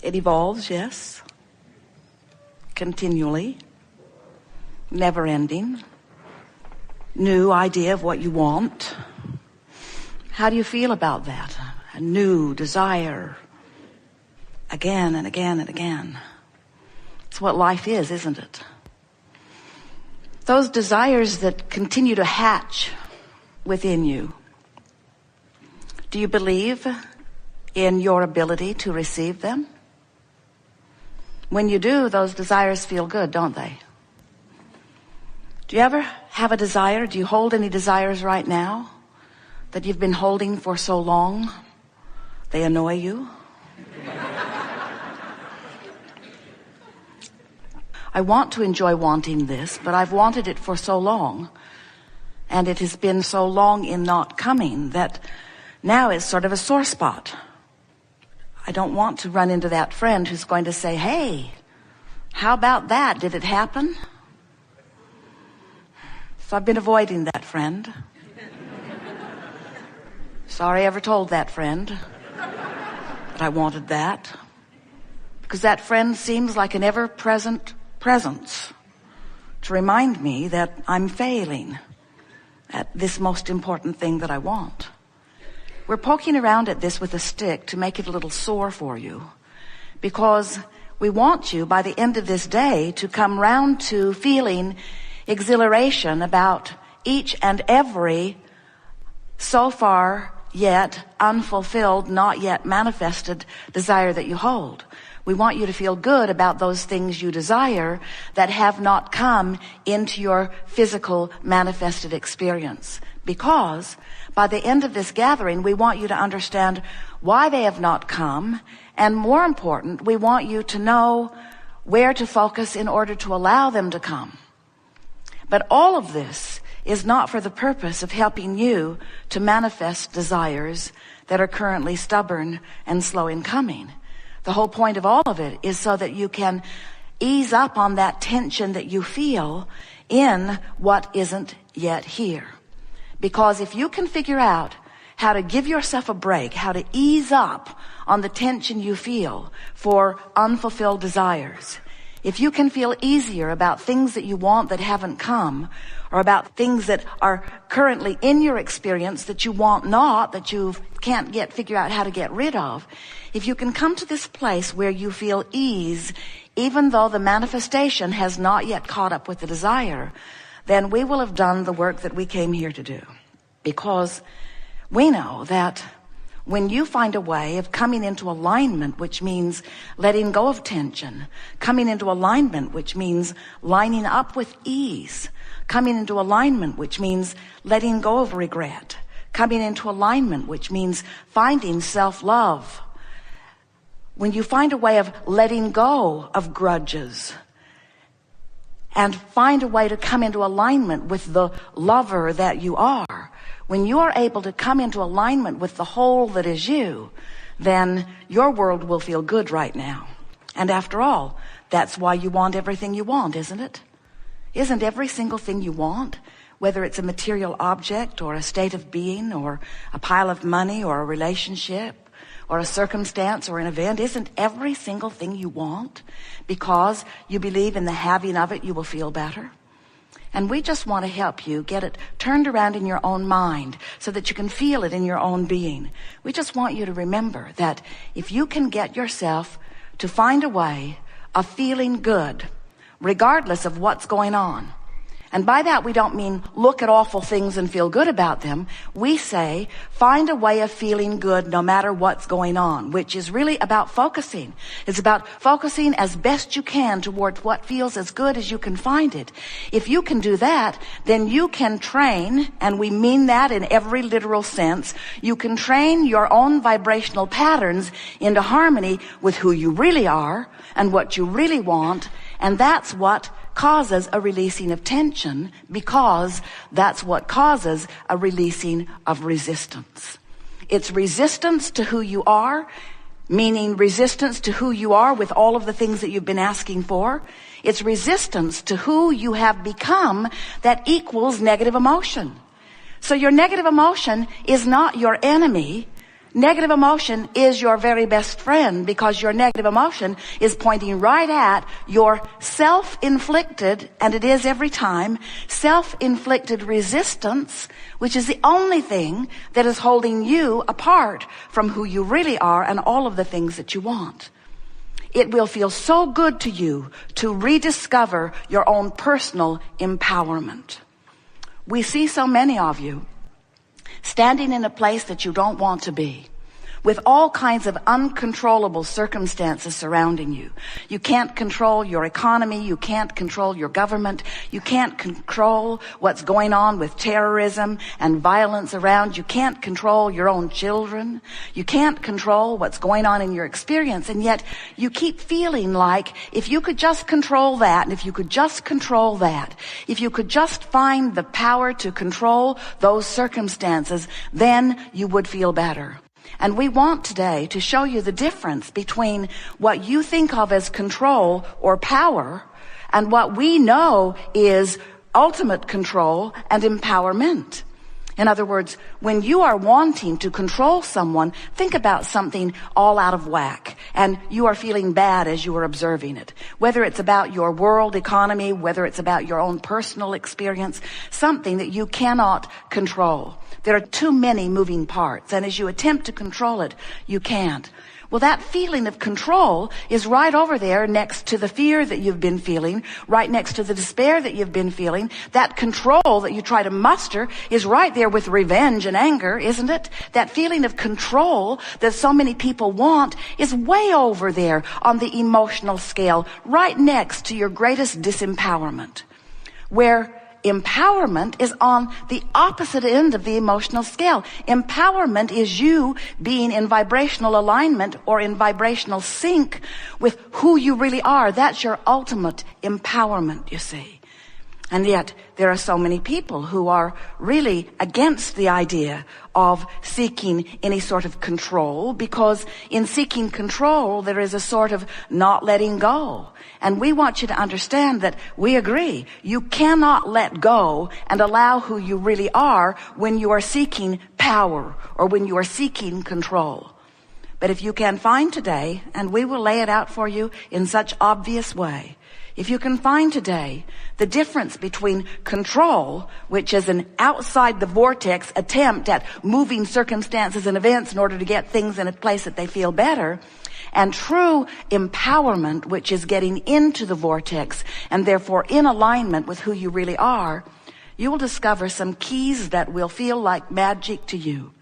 It evolves, yes. Continually. Never ending. New idea of what you want. How do you feel about that? A new desire. Again and again and again. It's what life is, isn't it? Those desires that continue to hatch within you. Do you believe in your ability to receive them? When you do, those desires feel good, don't they? Do you ever have a desire? Do you hold any desires right now that you've been holding for so long? They annoy you? I want to enjoy wanting this, but I've wanted it for so long, and it has been so long in not coming that now it's sort of a sore spot. I don't want to run into that friend who's going to say, hey, how about that? Did it happen? So I've been avoiding that friend. Sorry I ever told that friend that I wanted that. Because that friend seems like an ever-present presence to remind me that I'm failing at this most important thing that I want. We're poking around at this with a stick to make it a little sore for you, because we want you by the end of this day to come round to feeling exhilaration about each and every so far yet unfulfilled, not yet manifested desire that you hold. We want you to feel good about those things you desire that have not come into your physical manifested experience. Because by the end of this gathering, we want you to understand why they have not come. And more important, we want you to know where to focus in order to allow them to come. But all of this is not for the purpose of helping you to manifest desires that are currently stubborn and slow in coming. The whole point of all of it is so that you can ease up on that tension that you feel in what isn't yet here. Because if you can figure out how to give yourself a break, how to ease up on the tension you feel for unfulfilled desires, if you can feel easier about things that you want that haven't come, or about things that are currently in your experience that you want not, that you can't figure out how to get rid of, if you can come to this place where you feel ease, even though the manifestation has not yet caught up with the desire, then we will have done the work that we came here to do. Because we know that when you find a way of coming into alignment, which means letting go of tension, coming into alignment, which means lining up with ease, coming into alignment, which means letting go of regret, coming into alignment, which means finding self-love. When you find a way of letting go of grudges and find a way to come into alignment with the lover that you are, when you are able to come into alignment with the whole that is you, then your world will feel good right now. And after all, that's why you want everything you want, isn't it? Isn't every single thing you want, whether it's a material object or a state of being or a pile of money or a relationship or a circumstance or an event, isn't every single thing you want because you believe in the having of it you will feel better? And we just want to help you get it turned around in your own mind so that you can feel it in your own being. We just want you to remember that if you can get yourself to find a way of feeling good, regardless of what's going on. And by that, we don't mean look at awful things and feel good about them. We say find a way of feeling good no matter what's going on, which is really about focusing. It's about focusing as best you can towards what feels as good as you can find it. If you can do that, then you can train, and we mean that in every literal sense, you can train your own vibrational patterns into harmony with who you really are and what you really want. And that's what causes a releasing of tension, because that's what causes a releasing of resistance. It's resistance to who you are, meaning resistance to who you are with all of the things that you've been asking for. It's resistance to who you have become that equals negative emotion. So your negative emotion is not your enemy. Negative emotion is your very best friend, because your negative emotion is pointing right at your self-inflicted, and it is every time, self-inflicted resistance, which is the only thing that is holding you apart from who you really are and all of the things that you want. It will feel so good to you to rediscover your own personal empowerment. We see so many of you standing in a place that you don't want to be, with all kinds of uncontrollable circumstances surrounding you. You can't control your economy. You can't control your government. You can't control what's going on with terrorism and violence around. You can't control your own children. You can't control what's going on in your experience. And yet you keep feeling like if you could just control that, and if you could just control that, if you could just find the power to control those circumstances, then you would feel better. And we want today to show you the difference between what you think of as control or power and what we know is ultimate control and empowerment. In other words, when you are wanting to control someone, think about something all out of whack and you are feeling bad as you are observing it. Whether it's about your world economy, whether it's about your own personal experience, something that you cannot control. There are too many moving parts, and as you attempt to control it, you can't. Well, that feeling of control is right over there next to the fear that you've been feeling, right next to the despair that you've been feeling. That control that you try to muster is right there with revenge and anger, isn't it? That feeling of control that so many people want is way over there on the emotional scale, right next to your greatest disempowerment, where empowerment is on the opposite end of the emotional scale. Empowerment is you being in vibrational alignment or in vibrational sync with who you really are. That's your ultimate empowerment, you see. And yet there are so many people who are really against the idea of seeking any sort of control, because in seeking control there is a sort of not letting go. And we want you to understand that we agree. You cannot let go and allow who you really are when you are seeking power or when you are seeking control. But if you can find today, and we will lay it out for you in such obvious way, if you can find today the difference between control, which is an outside the vortex attempt at moving circumstances and events in order to get things in a place that they feel better, and true empowerment, which is getting into the vortex and therefore in alignment with who you really are, you will discover some keys that will feel like magic to you.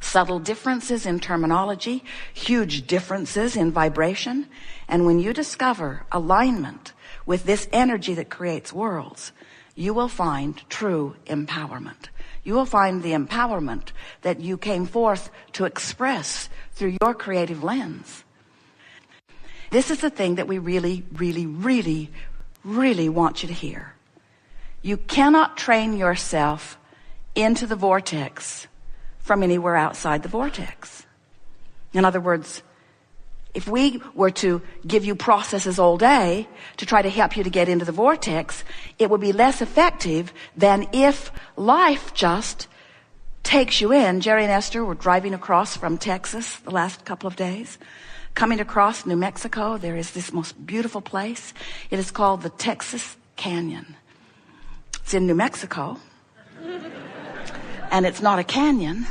Subtle differences in terminology, huge differences in vibration. And when you discover alignment with this energy that creates worlds, you will find true empowerment. You will find the empowerment that you came forth to express through your creative lens. This is the thing that we really, really, really, really want you to hear. You cannot train yourself into the vortex from anywhere outside the vortex. In other words, if we were to give you processes all day to try to help you to get into the vortex, it would be less effective than if life just takes you in. Jerry and Esther were driving across from Texas the last couple of days. Coming across New Mexico, there is this most beautiful place. It is called the Texas Canyon. It's in New Mexico. And it's not a canyon.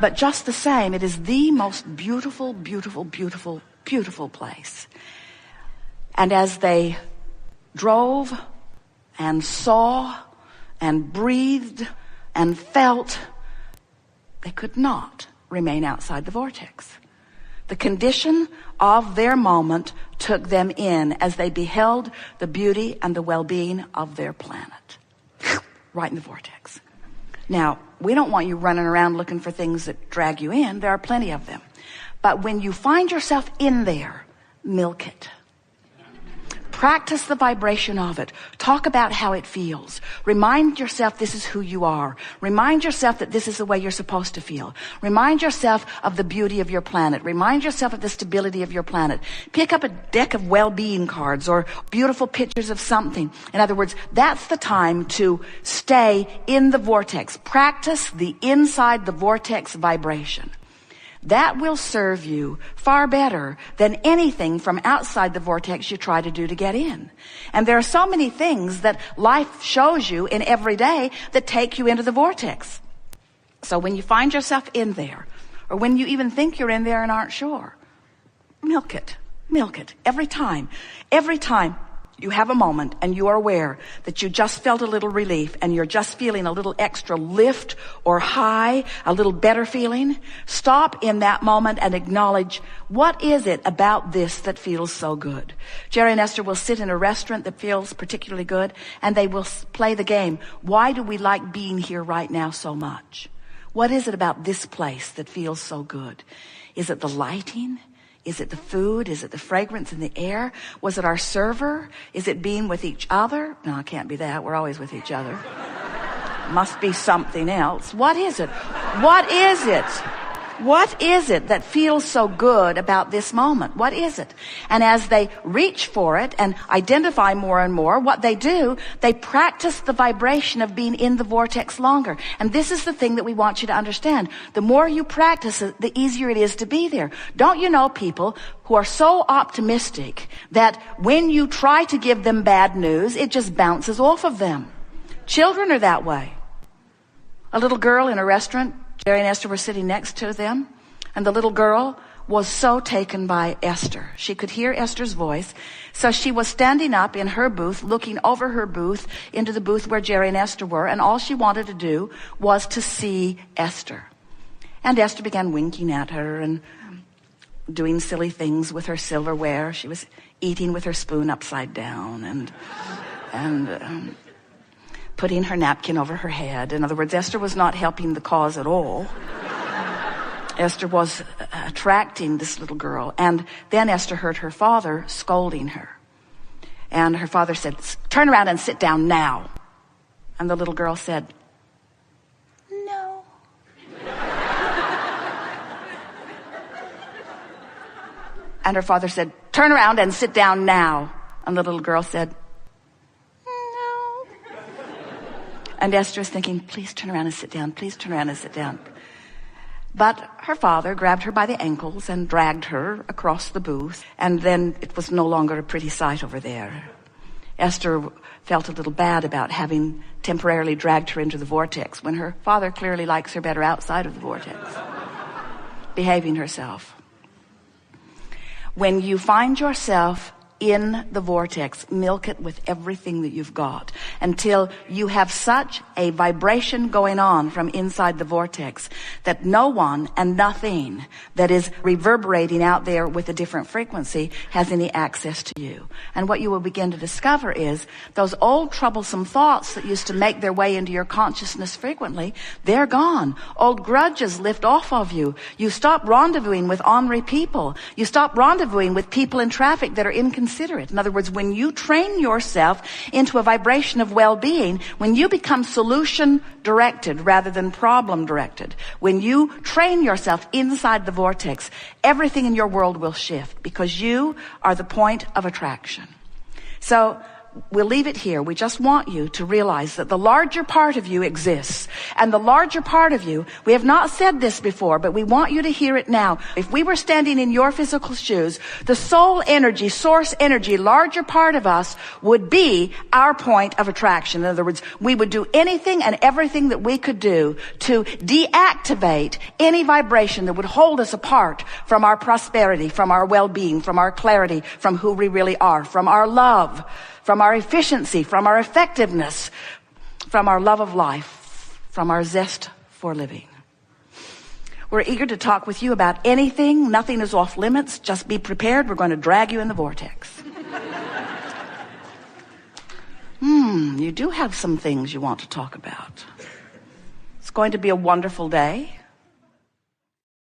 But just the same, it is the most beautiful, beautiful, beautiful, beautiful place. And as they drove and saw and breathed and felt, they could not remain outside the vortex. The condition of their moment took them in as they beheld the beauty and the well-being of their planet. Right in the vortex. Now, we don't want you running around looking for things that drag you in. There are plenty of them. But when you find yourself in there, milk it. Practice the vibration of it. Talk about how it feels. Remind yourself this is who you are. Remind yourself that this is the way you're supposed to feel. Remind yourself of the beauty of your planet. Remind yourself of the stability of your planet. Pick up a deck of well-being cards or beautiful pictures of something. In other words, that's the time to stay in the vortex. Practice the inside the vortex vibration. That will serve you far better than anything from outside the vortex you try to do to get in. And there are so many things that life shows you in every day that take you into the vortex. So when you find yourself in there, or when you even think you're in there and aren't sure, milk it. Milk it. Every time you have a moment and you are aware that you just felt a little relief and you're just feeling a little extra lift or high, a little better feeling, stop in that moment and acknowledge, what is it about this that feels so good? Jerry and Esther will sit in a restaurant that feels particularly good and they will play the game. Why do we like being here right now so much? What is it about this place that feels so good? Is it the lighting? Is it the food? Is it the fragrance in the air? Was it our server? Is it being with each other? No, it can't be that. We're always with each other. Must be something else. What is it? What is it? What is it that feels so good about this moment? What is it? And as they reach for it and identify more and more, what they do, they practice the vibration of being in the vortex longer. And this is the thing that we want you to understand. The more you practice it, the easier it is to be there. Don't you know people who are so optimistic that when you try to give them bad news, it just bounces off of them? Children are that way. A little girl in a restaurant, Jerry and Esther were sitting next to them, and the little girl was so taken by Esther. She could hear Esther's voice, so she was standing up in her booth, looking over her booth into the booth where Jerry and Esther were, and all she wanted to do was to see Esther. And Esther began winking at her and doing silly things with her silverware. She was eating with her spoon upside down and putting her napkin over her head. In other words, Esther was not helping the cause at all. Esther was attracting this little girl. And then Esther heard her father scolding her. And her father said, "Turn around and sit down now." And the little girl said, "No." And her father said, "Turn around and sit down now." And the little girl said, and Esther is thinking, please turn around and sit down. Please turn around and sit down. But her father grabbed her by the ankles and dragged her across the booth. And then it was no longer a pretty sight over there. Esther felt a little bad about having temporarily dragged her into the vortex when her father clearly likes her better outside of the vortex, behaving herself. When you find yourself in the vortex, milk it with everything that you've got until you have such a vibration going on from inside the vortex that no one and nothing that is reverberating out there with a different frequency has any access to you. And what you will begin to discover is those old troublesome thoughts that used to make their way into your consciousness frequently, they're gone. Old grudges lift off of you. You stop rendezvousing with ornery people. You stop rendezvousing with people in traffic that are inconsiderate. In other words, when you train yourself into a vibration of well-being, when you become solution-directed rather than problem-directed, when you train yourself inside the vortex, everything in your world will shift because you are the point of attraction. So we'll leave it here. We just want you to realize that the larger part of you exists. And the larger part of you, we have not said this before, but we want you to hear it now. If we were standing in your physical shoes, the soul energy, source energy, larger part of us would be our point of attraction. In other words, we would do anything and everything that we could do to deactivate any vibration that would hold us apart from our prosperity, from our well-being, from our clarity, from who we really are, from our love, from our efficiency, from our effectiveness, from our love of life, from our zest for living. We're eager to talk with you about anything. Nothing is off limits. Just be prepared. We're going to drag you in the vortex. You do have some things you want to talk about. It's going to be a wonderful day.